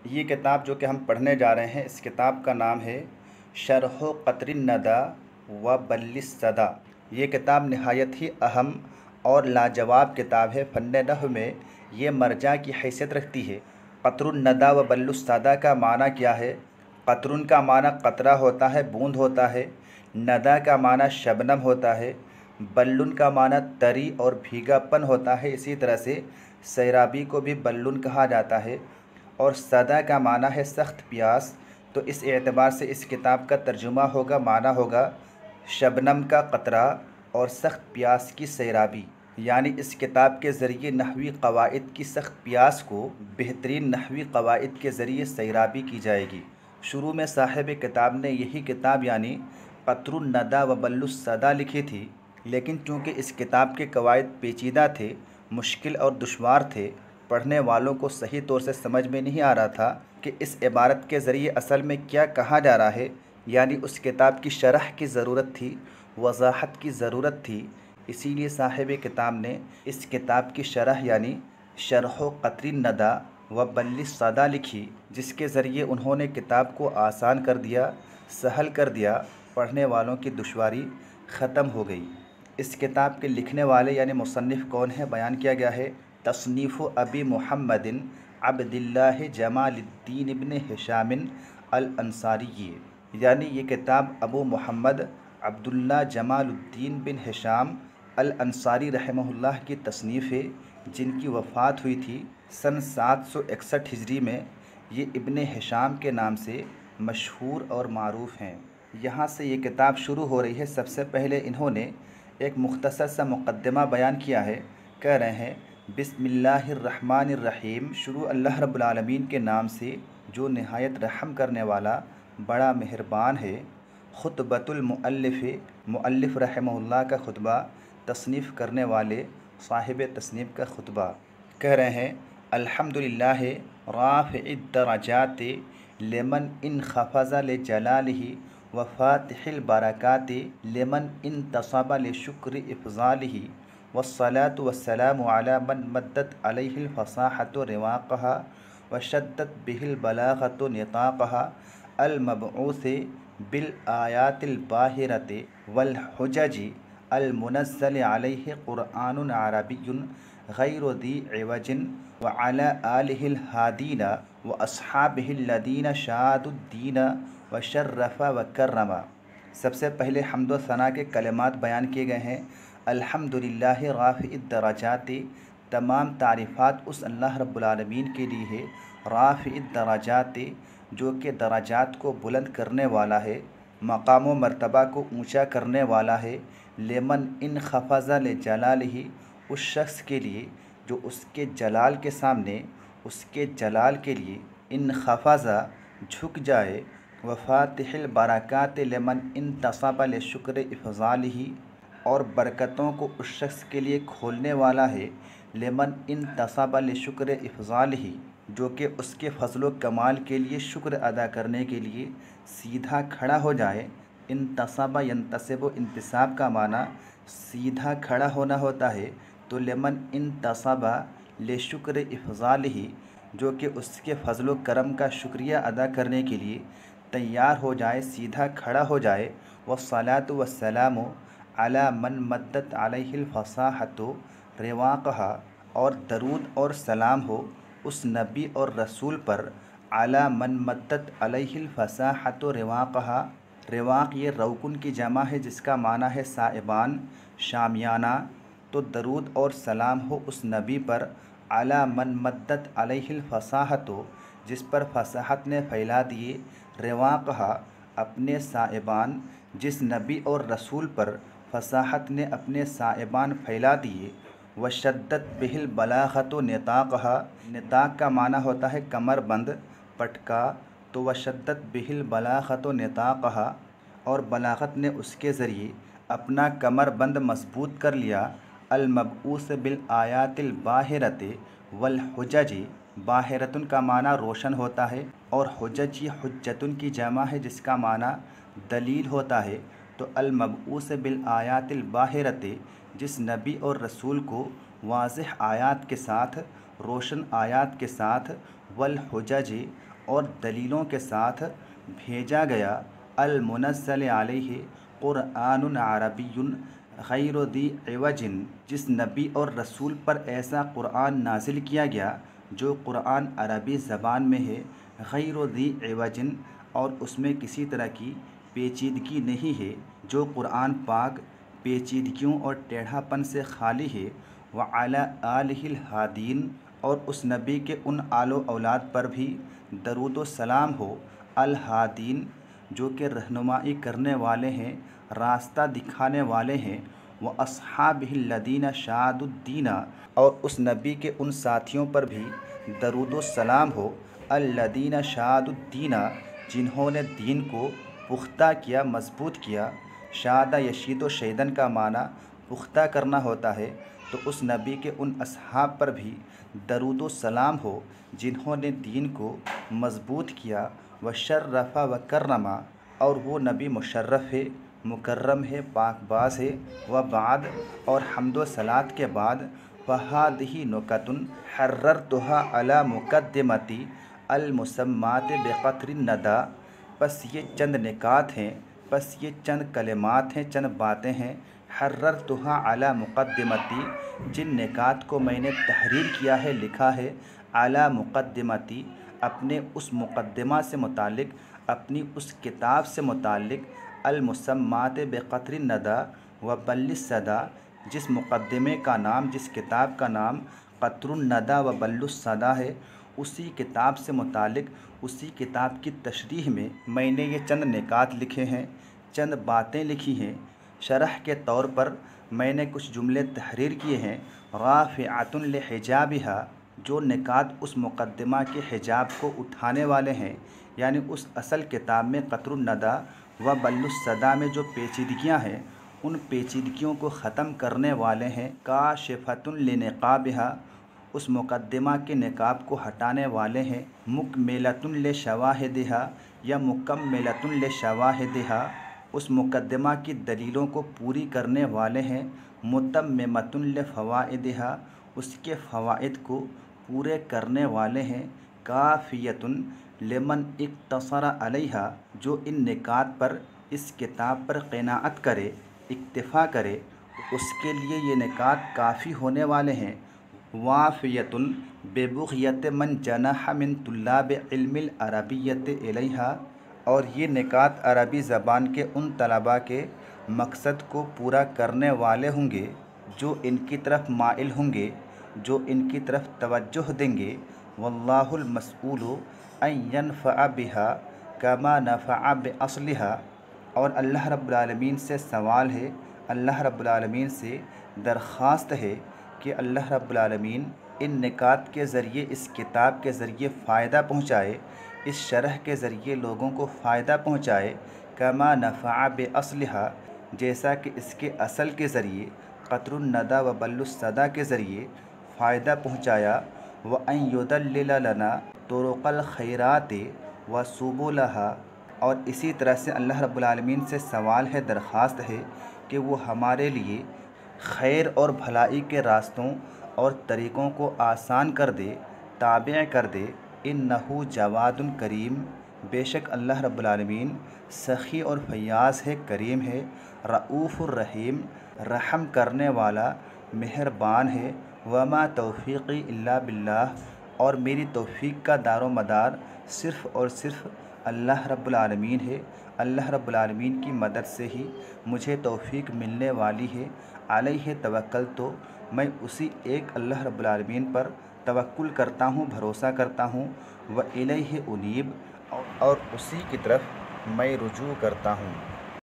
یہ کتاب جو کہ ہم پڑھنے جا رہے ہیں، اس کتاب کا نام ہے شرح قطر الندی و بل الصدی۔ یہ کتاب نہایت ہی اہم اور لاجواب کتاب ہے۔ فن نحو میں یہ مرجع کی حیثیت رکھتی ہے۔ قطر الندی و بل الصدی کا معنی کیا ہے؟ قطرن کا معنی قطرہ ہوتا ہے، بوند ہوتا ہے۔ ندی کا معنی شبنم ہوتا ہے۔ بلن کا معنی تری اور بھیگا پن ہوتا ہے۔ اسی طرح سے سیرابی کو بھی بلن کہا جاتا ہے۔ اور صدی کا معنی ہے سخت پیاس۔ تو اس اعتبار سے اس کتاب کا ترجمہ ہوگا، معنی ہوگا شبنم کا قطرہ اور سخت پیاس کی سیرابی۔ یعنی اس کتاب کے ذریعے نحوی قواعد کی سخت پیاس کو بہترین نحوی قواعد کے ذریعے سیرابی کی جائے گی۔ شروع میں صاحب کتاب نے یہی کتاب یعنی قطر الندی و بل الصدی لکھی تھی، لیکن چونکہ اس کتاب کے قواعد پیچیدہ تھے، مشکل اور دشوار تھے، پڑھنے والوں کو صحیح طور سے سمجھ میں نہیں آ رہا تھا کہ اس عبارت کے ذریعے اصل میں کیا کہا جا رہا ہے، یعنی اس کتاب کی شرح کی ضرورت تھی، وضاحت کی ضرورت تھی۔ اسی لیے صاحب کتاب نے اس کتاب کی شرح یعنی شرح قطر الندی و بل الصدی لکھی، جس کے ذریعے انہوں نے کتاب کو آسان کر دیا، سہل کر دیا، پڑھنے والوں کی دشواری ختم ہو گئی۔ اس کتاب کے لکھنے والے یعنی مصنف کون ہیں، بیان کیا گیا ہے تصنیف ابی محمد عبد اللہ جمال الدین ابن ہشام الانصاری، یعنی یہ کتاب ابو محمد عبداللہ جمال الدین بن ہشام الانصاری رحمہ اللہ کی تصنیف ہے، جن کی وفات ہوئی تھی سن 761 ہجری میں۔ یہ ابن ہشام کے نام سے مشہور اور معروف ہیں۔ یہاں سے یہ کتاب شروع ہو رہی ہے۔ سب سے پہلے انہوں نے ایک مختصر سا مقدمہ بیان کیا ہے۔ کہہ رہے ہیں بسم اللہ الرحمن الرحیم، شروع اللہ رب العالمین کے نام سے جو نہایت رحم کرنے والا بڑا مہربان ہے۔ خطبۃ المؤلف، مؤلف رحمہ اللہ کا خطبہ، تصنیف کرنے والے صاحب تصنیف کا خطبہ۔ کہہ رہے ہیں الحمدللہ رافع الدرجات لمن انخفض لجلالہ وفاتح البرکات لمن انتصب لشکر افضالہ والصلاة والسلام على من مدت عليه الفصاحة رواقها وشدت به البلاغة نطاقها المبعوث بالآيات الباهرة والحجج المنزل عليه قرآن عربي غير ذي عوج وعلى آله الهادين وأصحابه الذين شادوا الدين وشرف وکرم۔ سب سے پہلے حمد و ثنا کے کلمات بیان کیے گئے ہیں۔ الحمدللہ رافع الدرجات، تمام تعریفات اس اللہ رب العالمین کے لیے ہے۔ رافع الدرجات، جو کہ درجات کو بلند کرنے والا ہے، مقام و مرتبہ کو اونچا کرنے والا ہے۔ لمن انخفض لجلالہ، اس شخص کے لیے جو اس کے جلال کے سامنے، اس کے جلال کے لیے انخفض جھک جائے۔ وفاتح البرکات لمن انتصب لشکر افضالہ، اور برکتوں کو اس شخص کے لیے کھولنے والا ہے۔ لمن انتصب لشکر افضالہ، جو کہ اس کے فضل و کمال کے لیے شکر ادا کرنے کے لیے سیدھا کھڑا ہو جائے۔ انتصب ینتصب، انتصاب کا معنی سیدھا کھڑا ہونا ہوتا ہے۔ تو لمن انتصب لشکر افضالہ، جو کہ اس کے فضل و کرم کا شکریہ ادا کرنے کے لیے تیار ہو جائے، سیدھا کھڑا ہو جائے۔ والصلاة والسلام علی من مدت علیہ الفصاحۃ رواقہا، اور درود اور سلام ہو اس نبی اور رسول پر علی من مدت علیہ الفصاحۃ رواقہا۔ رواق یہ روکن کی جمع ہے، جس کا معنی ہے سائبان، شامیانہ۔ تو درود اور سلام ہو اس نبی پر علی من مدت علیہ الفصاحۃ، جس پر فصاحت نے پھیلا دیے، رواقہا اپنے سائبان، جس نبی اور رسول پر فصاحت نے اپنے سائبان پھیلا دیے۔ وشدت بہ البلاغۃ نطاقہا، نطاق کا معنی ہوتا ہے کمر بند، پٹکا۔ تو وشدت بہ البلاغۃ نطاقہا، اور بلاغت نے اس کے ذریعے اپنا کمر بند مضبوط کر لیا۔ المبعوث بالآیات الباہرۃ والحجج، باہرۃن کا معنی روشن ہوتا ہے، اور حجج یہ حجتن کی جمع ہے، جس کا معنی دلیل ہوتا ہے۔ تو المبعوث بالآیات الباہرۃ، جس نبی اور رسول کو واضح آیات کے ساتھ، روشن آیات کے ساتھ، والحجج اور دلیلوں کے ساتھ بھیجا گیا المنزل علیہ قرآن عربی غیر ذی عوج، جس نبی اور رسول پر ایسا قرآن نازل کیا گیا جو قرآن عربی زبان میں ہے، غیر ذی عوج، اور اس میں کسی طرح کی پیچیدگی نہیں ہے، جو قرآن پاک پیچیدگیوں اور ٹیڑھا پن سے خالی ہے، وعلی آلہ الہادین، اور اس نبی کے ان آل و اولاد پر بھی درود و سلام ہو، الہادین جو کہ رہنمائی کرنے والے ہیں، راستہ دکھانے والے ہیں، واصحابہ الذین شادوا الدین، اور اس نبی کے ان ساتھیوں پر بھی درود و سلام ہو، الذین شادوا الدین، جنہوں نے دین کو پختہ کیا، مضبوط کیا۔ شادہ یشید و شیدن کا معنی پختہ کرنا ہوتا ہے، تو اس نبی کے ان اصحاب پر بھی درود و سلام ہو جنہوں نے دین کو مضبوط کیا، وشرف و کرما، اور وہ نبی مشرف ہے، مکرم ہے، پاک باز ہے، وبعد، اور حمد و صلات کے بعد، فہذہ نکت حررتها علی مقدمتی المسمات بقطر الندی، پس یہ چند نکات ہیں، پس یہ چند کلمات ہیں، چند باتیں ہیں، حررتها علی مقدمتی، جن نکات کو میں نے تحریر کیا ہے، لکھا ہے، علی مقدمتی، اپنے اس مقدمہ سے متعلق، اپنی اس کتاب سے متعلق، المسمات بقطر الندی وبل الصدی، جس مقدمے کا نام، جس کتاب کا نام قطر الندی وبل الصدی ہے، اسی کتاب سے متعلق، اسی کتاب کی تشریح میں نے یہ چند نکات لکھے ہیں، چند باتیں لکھی ہیں۔ شرح کے طور پر میں نے کچھ جملے تحریر کیے ہیں، رافعۃ لحجابها، جو نکات اس مقدمہ کے حجاب کو اٹھانے والے ہیں، یعنی اس اصل کتاب میں قطر الندی وبل الصدی میں جو پیچیدگیاں ہیں، ان پیچیدگیوں کو ختم کرنے والے ہیں، کاشفۃ لنقابها، اس مقدمہ کے نقاب کو ہٹانے والے ہیں، مکملۃ لشواہدها، یا مکملۃ لشواہدها، اس مقدمہ کی دلیلوں کو پوری کرنے والے ہیں، متممۃ لفوائدها، اس کے فوائد کو پورے کرنے والے ہیں، کافیۃ لمن اقتصر علیہا، جو ان نکات پر، اس کتاب پر قناعت کرے، اکتفا کرے، اس کے لیے یہ نکات کافی ہونے والے ہیں، وافیۃ ببغیۃ من جنح من طلاب علم العربیۃ الیہا، اور یہ نکات عربی زبان کے ان طلباء کے مقصد کو پورا کرنے والے ہوں گے جو ان کی طرف مائل ہوں گے، جو ان کی طرف توجہ دیں گے، واللہ المسئول ان ینفع بها کما نفع باصلها، اور اللہ رب العالمین سے سوال ہے، اللہ رب العالمین سے درخواست ہے کہ اللہ رب العالمین ان نکات کے ذریعے، اس کتاب کے ذریعے فائدہ پہنچائے، اس شرح کے ذریعے لوگوں کو فائدہ پہنچائے، کما نفع باصلها، جیسا کہ اس کے اصل کے ذریعے قطر الندی وبل الصدی کے ذریعے فائدہ پہنچایا، وان یدلل لنا طرق الخیرات وسبلها، اور اسی طرح سے اللہ رب العالمین سے سوال ہے، درخواست ہے کہ وہ ہمارے لیے خیر اور بھلائی کے راستوں اور طریقوں کو آسان کر دے، تابع کر دے، انہ جواد کریم، بے شک اللہ رب العالمین سخی اور فیاض ہے، کریم ہے، رؤوف الرحیم، رحم کرنے والا، مہربان ہے، وما توفیقی الا باللہ، اور میری توفیق کا دار و مدار صرف اور صرف اللہ رب العالمین ہے، اللہ رب العالمین کی مدد سے ہی مجھے توفیق ملنے والی ہے، علیہ توکلت، تو میں اسی ایک اللہ رب العالمین پر توکل کرتا ہوں، بھروسہ کرتا ہوں، وإلیہ انیب، اور اسی کی طرف میں رجوع کرتا ہوں۔